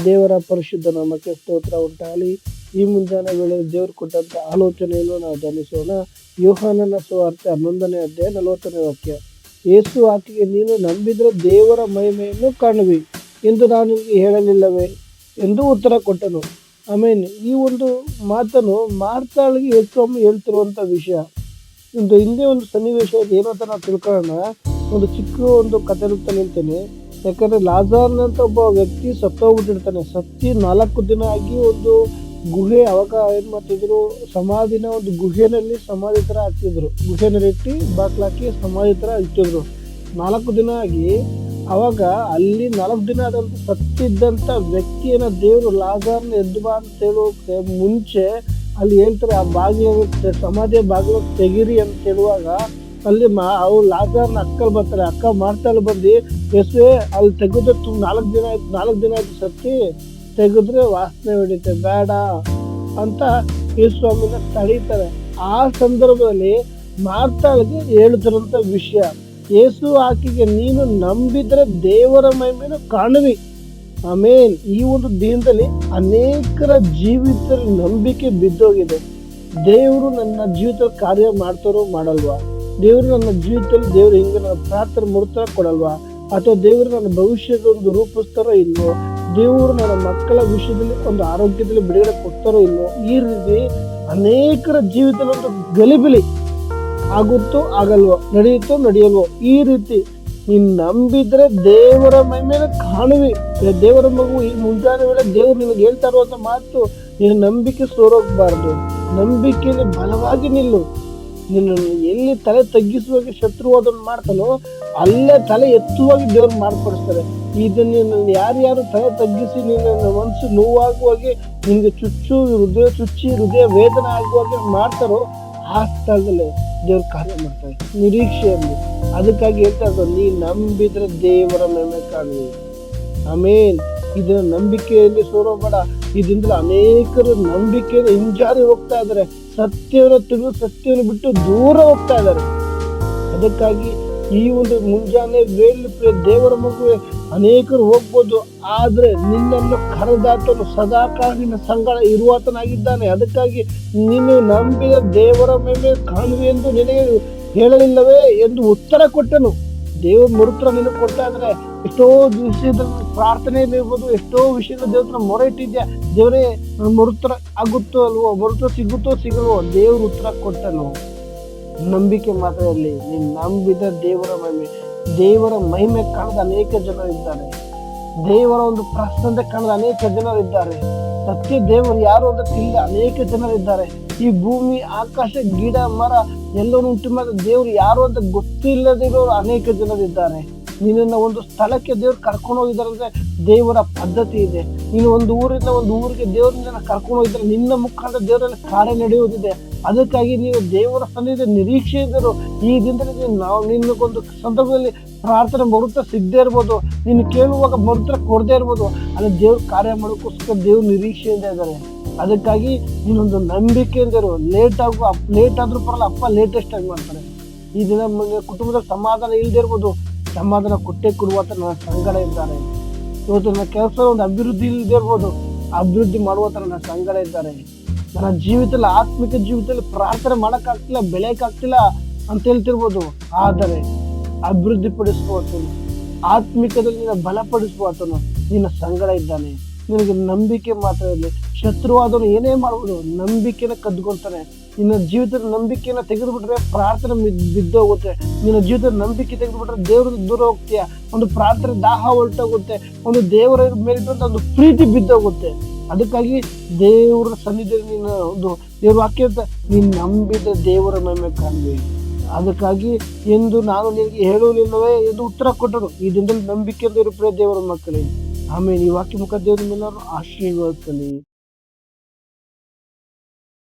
ದೇವರ ಪರಿಶುದ್ಧ ನಾಮಕ್ಕೆ ಸ್ತೋತ್ರ ಉಂಟಾಗಲಿ. ಈ ಮುಂಜಾನೆ ವೇಳೆ ದೇವರು ಕೊಟ್ಟಂತ ಆಲೋಚನೆಯನ್ನು ನಾವು ಧ್ಯಾನಿಸೋಣ. ಯೋಹಾನನ ಸುವಾರ್ತೆ 11ನೇ ಅಧ್ಯಾಯ 40ನೇ ವಾಕ್ಯ. ಯೇಸು ಆಕೆಗೆ, ನೀನು ನಂಬಿದ್ರೆ ದೇವರ ಮಹಿಮೆಯನ್ನು ಕಾಣುವಿ ಎಂದು ನಾನು ನಿಮಗೆ ಹೇಳಲಿಲ್ಲವೇ ಎಂದು ಉತ್ತರ ಕೊಟ್ಟನು. ಆಮೇಲೆ ಈ ಒಂದು ಮಾತನ್ನು ಮಾರ್ತಾಳಿಗೆ ಹೆಚ್ಚೊಮ್ಮೆ ಹೇಳ್ತಿರುವಂತ ವಿಷಯ. ಹಿಂದೆ ಒಂದು ಸನ್ನಿವೇಶ ಏನೋ ಅಂತ ನಾವು ತಿಳ್ಕೊಳ್ಳೋಣ. ಒಂದು ಚಿಕ್ಕ ಒಂದು ಕಥೆ ನಿಲ್ತೇನೆ. ಯಾಕಂದ್ರೆ ಲಾಜಾರ್ನಂತ ಒಬ್ಬ ವ್ಯಕ್ತಿ ಸತ್ತೋಗ್ಬಿಟ್ಟಿರ್ತಾನೆ. ಸತ್ತಿ 4 ದಿನ ಆಗಿ ಒಂದು ಗುಹೆ ಅವಾಗ ಏನ್ ಮಾಡ್ತಿದ್ರು, ಸಮಾಧಿನ ಒಂದು ಗುಹೆನಲ್ಲಿ ಸಮಾಧಿ ತರ ಹಾಕ್ತಿದ್ರು. ಗುಹೆನಲ್ಲಿ ಇಟ್ಟು ಬಾಕ್ಲಾಕಿ ಸಮಾಧಿ ತರ ಇಟ್ಟಿದ್ರು. 4 ದಿನ ಆಗಿ ಅವಾಗ ಅಲ್ಲಿ 4 ದಿನ ಆದಂತ ಸತ್ತಿದ್ದಂತ ವ್ಯಕ್ತಿಯನ್ನ ದೇವರು ಲಾಜಾರ್ನ ಎದ್ದು ಬಾ ಅಂತ ಹೇಳೋಕೆ ಮುಂಚೆ ಅಲ್ಲಿ ಹೇಳ್ತಾರೆ, ಆ ಬಾಗಿಲ ಸಮಾಧಿಯ ಬಾಗಿಲು ತೆಗಿರಿ ಅಂತ ಹೇಳುವಾಗ ಅಲ್ಲಿ ಅವ್ರು ಲಾಜಾರ್ನ ಅಕ್ಕಲ್ ಬರ್ತಾರೆ. ಅಕ್ಕ ಮಾರ್ತಾಳು ಬಂದು, ಯೇಸುವೆ ಅಲ್ಲಿ ತೆಗೆದು 4 ದಿನ ಆಯ್ತು ಸತ್ತಿ, ತೆಗೆದ್ರೆ ವಾಸನೆ ಹೊಡಿತೆ, ಬೇಡ ಅಂತ ಯೇಸುಸ್ವಾಮಿನ ತಡೀತಾರೆ. ಆ ಸಂದರ್ಭದಲ್ಲಿ ಮಾರ್ತಾಳಿಗೆ ಹೇಳ್ತಿರೋಂಥ ವಿಷಯ, ಯೇಸು ಆಕೆಗೆ, ನೀನು ನಂಬಿದ್ರೆ ದೇವರ ಮಹಿಮೆಯನ್ನು ಕಾಣುವಿ. ಆಮೇನ್. ಈ ಒಂದು ದಿನದಲ್ಲಿ ಅನೇಕರ ಜೀವಿತದಲ್ಲಿ ನಂಬಿಕೆ ಬಿದ್ದೋಗಿದೆ. ದೇವರು ನನ್ನ ಜೀವಿತದಲ್ಲಿ ಕಾರ್ಯ ಮಾಡ್ತಾರೋ ಮಾಡಲ್ವಾ? ದೇವರು ನನ್ನ ಜೀವಿತದಲ್ಲಿ ದೇವರು ಹಿಂಗೆ ನನ್ನ ಪ್ರಾರ್ಥನೆ ಮುಡ್ತಾ ಕೊಡಲ್ವಾ? ಅಥವಾ ದೇವರು ನನ್ನ ಭವಿಷ್ಯದ ಒಂದು ರೂಪಿಸ್ತಾರೋ ಇಲ್ವೋ? ದೇವರು ನನ್ನ ಮಕ್ಕಳ ವಿಷಯದಲ್ಲಿ ಒಂದು ಆರೋಗ್ಯದಲ್ಲಿ ಬಿಡುಗಡೆ ಕೊಡ್ತಾರೋ ಇಲ್ವೋ? ಈ ರೀತಿ ಅನೇಕರ ಜೀವಿತದಲ್ಲಿ ಒಂದು ಗಲಿಬಿಲಿ ಆಗುತ್ತೋ ಆಗಲ್ವೋ, ನಡೆಯುತ್ತೋ ನಡೆಯಲ್ವೋ, ಈ ರೀತಿ ನೀನ್ ನಂಬಿದ್ರೆ ದೇವರ ಮಹಿಮೆಯನ್ನು ಕಾಣುವಿ. ದೇವರ ಮಗು, ಈ ಮುಂಜಾನೆ ವೇಳೆ ದೇವ್ರು ನಿನಗೆ ಹೇಳ್ತಾ ಇರುವಂತ ಮಾತು, ನೀನು ನಂಬಿಕೆ ಸೋರೋಗ್ಬಾರ್ದು. ನಂಬಿಕೆಯಲ್ಲಿ ಬಲವಾಗಿ ನಿಲ್ಲು. ನಿನ್ನನ್ನು ಎಲ್ಲಿ ತಲೆ ತಗ್ಗಿಸುವಾಗ ಶತ್ರು ಅದನ್ನು ಮಾಡ್ತಾನೋ ಅಲ್ಲೇ ತಲೆ ಎತ್ತುವಾಗಿ ದೇವ್ರು ಮಾರ್ಪಡಿಸ್ತಾರೆ. ಇದನ್ನ ಯಾರ್ಯಾರು ತಲೆ ತಗ್ಗಿಸಿ ನಿನ್ನ ಮನಸ್ಸು ನೋವಾಗುವಾಗೆ, ನಿನ್ಗೆ ಹೃದಯ ವೇದನೆ ಆಗುವಾಗೆ ಮಾಡ್ತಾರೋ ಆ ಸ್ಥಳದಲ್ಲಿ ದೇವ್ರ ಕಾರ್ಯ ಮಾಡ್ತಾರೆ ನಿರೀಕ್ಷೆಯಲ್ಲಿ. ಅದಕ್ಕಾಗಿ ಹೇಳ್ತಾ ಇದ್ದಾರೆ, ನೀ ನಂಬಿದ್ರೆ ದೇವರ ಮಹಿಮೆ ಕಾಣುವಿ. ಆಮೇನ್. ಇದರ ನಂಬಿಕೆಯಲ್ಲಿ ಸೋರೋಬೇಡ. ಇದರಿಂದ ಅನೇಕರು ನಂಬಿಕೆಯನ್ನು ಹಿಂಜಾರಿ ಹೋಗ್ತಾ ಇದ್ದಾರೆ. ಸತ್ಯವನ್ನು ತಿಳಿದು ಸತ್ಯವನ್ನು ಬಿಟ್ಟು ದೂರ ಹೋಗ್ತಾ ಇದ್ದಾರೆ. ಅದಕ್ಕಾಗಿ ಈ ಒಂದು ಮುಂಜಾನೆ ವೇಳೆ ದೇವರ ಮಗುವೆ, ಅನೇಕರು ಹೋಗ್ಬೋದು, ಆದ್ರೆ ನಿನ್ನನ್ನು ಕರೆದಾತನು ಸದಾಕಾಲ ನಿನ್ನ ಸಂಗಡ ಇರುವಾತನಾಗಿದ್ದಾನೆ. ಅದಕ್ಕಾಗಿ ನೀನು ನಂಬಿದ ದೇವರ ಮೇಲೆ ಕಾಣುವೆ ಎಂದು ನಿನಗೆ ಹೇಳಲಿಲ್ಲವೇ ಎಂದು ಉತ್ತರ ಕೊಟ್ಟನು. ದೇವರ ಮರುತ್ರ ನಿನಗೆ ಕೊಟ್ಟ ಅಂದ್ರೆ ಎಷ್ಟೋ ವಿಷಯದಲ್ಲಿ ಪ್ರಾರ್ಥನೆಯಲ್ಲಿ ಇರ್ಬೋದು, ಎಷ್ಟೋ ವಿಷಯದ ದೇವ್ರ ಮೊರೆ ಇಟ್ಟಿದ್ಯಾ, ದೇವರೇ ಮರುತ್ರ ಆಗುತ್ತೋ ಅಲ್ವೋ, ಮರುತ್ರ ಸಿಗುತ್ತೋ ಸಿಗಲ್ವೋ, ದೇವ್ರ ಉತ್ತರ ಕೊಟ್ಟನು. ನಂಬಿಕೆ ಮಾತ್ರದಲ್ಲಿ ನೀನು ನಂಬಿದ ದೇವರ ಮಹಿಮೆ ಕಾಣದ ಅನೇಕ ಜನರಿದ್ದಾರೆ. ದೇವರ ಒಂದು ಪ್ರಸನ್ನತೆ ಕಾಣದ ಅನೇಕ ಜನರಿದ್ದಾರೆ. ಸತ್ಯ ದೇವರು ಯಾರು ಅಂತ ತಿಳಿದ ಅನೇಕ ಜನರಿದ್ದಾರೆ. ಈ ಭೂಮಿ, ಆಕಾಶ, ಗಿಡ, ಮರ ಎಲ್ಲವನ್ನೂ ಉಂಟು ಮಾಡಿದ ದೇವರು ಯಾರು ಅಂತ ಗೊತ್ತಿಲ್ಲದಿರೋರು ಅನೇಕ ಜನರಿದ್ದಾರೆ. ನಿನ್ನ ಒಂದು ಸ್ಥಳಕ್ಕೆ ದೇವ್ರು ಕರ್ಕೊಂಡು ಹೋಗಿದ್ದಾರೆ ಅಂದ್ರೆ ದೇವರ ಪದ್ಧತಿ ಇದೆ. ನೀನು ಒಂದು ಊರಿಂದ ಒಂದು ಊರಿಗೆ ದೇವರಿಂದ ಕರ್ಕೊಂಡು ಹೋಗಿದ್ದಾರೆ, ನಿನ್ನ ಮುಖಾಂತರ ದೇವರಲ್ಲಿ ಕಾರ್ಯ ನಡೆಯುವುದಿದೆ. ಅದಕ್ಕಾಗಿ ನೀವು ದೇವರ ಸನ್ನಿಧಿಯಲ್ಲಿ ನಿರೀಕ್ಷೆ ಇದ್ದರು. ಈ ದಿನದಲ್ಲಿ ನಾವು ನಿನ್ನಗೊಂದು ಸಂದರ್ಭದಲ್ಲಿ ಪ್ರಾರ್ಥನೆ ಮರುತ್ವ ಸಿಗದೆ ಇರ್ಬೋದು, ನೀನು ಕೇಳುವಾಗ ಮರುತ್ವ ಕೊಡದೇ ಇರ್ಬೋದು, ಅಲ್ಲಿ ದೇವ್ರ ಕಾರ್ಯ ಮಾಡೋಕ್ಕೋಸ್ಕರ ದೇವ್ರ ನಿರೀಕ್ಷೆಯಿಂದ ಇದ್ದಾರೆ. ಅದಕ್ಕಾಗಿ ನೀನೊಂದು ನಂಬಿಕೆಯಿಂದ ಇರು. ಲೇಟ್ ಆದ್ರೂ ಪರಲ್ಲ, ಅಪ್ಪ ಲೇಟೆಸ್ಟ್ ಆಗಿ ಮಾಡ್ತಾರೆ. ಈ ದಿನ ಕುಟುಂಬದಲ್ಲಿ ಸಮಾಧಾನ ಇಲ್ಲದೆ ಇರ್ಬೋದು, ಸಮಾಧಾನ ಕೊಟ್ಟೆ ಕೊಡುವಂತ ನನ್ನ ಸಂಗಡ ಇದ್ದಾರೆ. ಇವತ್ತು ನನ್ನ ಕೆಲಸ ಒಂದು ಅಭಿವೃದ್ಧಿ ಇಲ್ಲದೆ ಇರ್ಬೋದು, ಅಭಿವೃದ್ಧಿ ಮಾಡುವಂತ ನನ್ನ ಸಂಗಡ ಇದ್ದಾರೆ. ನನ್ನ ಜೀವಿತದಲ್ಲಿ, ಆತ್ಮಿಕ ಜೀವಿತದಲ್ಲಿ ಪ್ರಾರ್ಥನೆ ಮಾಡಕ್ಕಾಗ್ತಿಲ್ಲ, ಬೆಳೆಯಕ್ಕಾಗ್ತಿಲ್ಲ ಅಂತ ಹೇಳ್ತಿರ್ಬೋದು, ಆದರೆ ಅಭಿವೃದ್ಧಿ ಪಡಿಸುವತನು, ಆತ್ಮಿಕದಲ್ಲಿ ನಿನ್ನ ಬಲಪಡಿಸುವತನು ನಿನ್ನ ಸಂಗಡ ಇದ್ದಾನೆ. ನಿನಗೆ ನಂಬಿಕೆ ಮಾತ್ರ ಇರಲಿ. ಶತ್ರುವಾದನು ಏನೇ ಮಾಡ್ಬೋದು, ನಂಬಿಕೆನ ಕದ್ಕೊಳ್ತಾನೆ. ನಿನ್ನ ಜೀವಿತದ ನಂಬಿಕೆನ ತೆಗೆದುಬಿಟ್ರೆ ಪ್ರಾರ್ಥನೆ ಬಿದ್ದೋಗುತ್ತೆ. ನಿನ್ನ ಜೀವಿತದ ನಂಬಿಕೆ ತೆಗೆದುಬಿಟ್ರೆ ದೇವ್ರ ದೂರ ಹೋಗ್ತೀಯ. ಒಂದು ಪ್ರಾರ್ಥನೆ ದಾಹ ಹೊರಟೋಗುತ್ತೆ. ಒಂದು ದೇವರ ಮೇಲಿಟ್ಟಂತ ಒಂದು ಪ್ರೀತಿ ಬಿದ್ದೋಗುತ್ತೆ. ಅದಕ್ಕಾಗಿ ದೇವರ ಸನ್ನಿಧಿಯಲ್ಲಿ ನಿನ್ನ ಒಂದು ದೇವ್ರ ವಾಕ್ಯ ಅಂತ, ನೀನು ನಂಬಿದ ದೇವರ ಮಹಿಮೆ ಕಾಣುವೆ. ಅದಕ್ಕಾಗಿ ಎಂದು ನಾನು ನಿನಗೆ ಹೇಳುವುದಿಲ್ಲವೇ ಎಂದು ಉತ್ತರ ಕೊಟ್ಟರು. ಈ ದಿನದಲ್ಲಿ ನಂಬಿಕೆಯಿಂದ ಇರು ಪ್ರಿಯ ದೇವರ ಮಕ್ಕಳೇ. ಆಮೇಲೆ ಈ ವಾಕ್ಯ ಮುಖ ದೇವರ ಮೇಲೆ ಆಶೀರ್ವದಿಸಲಿ.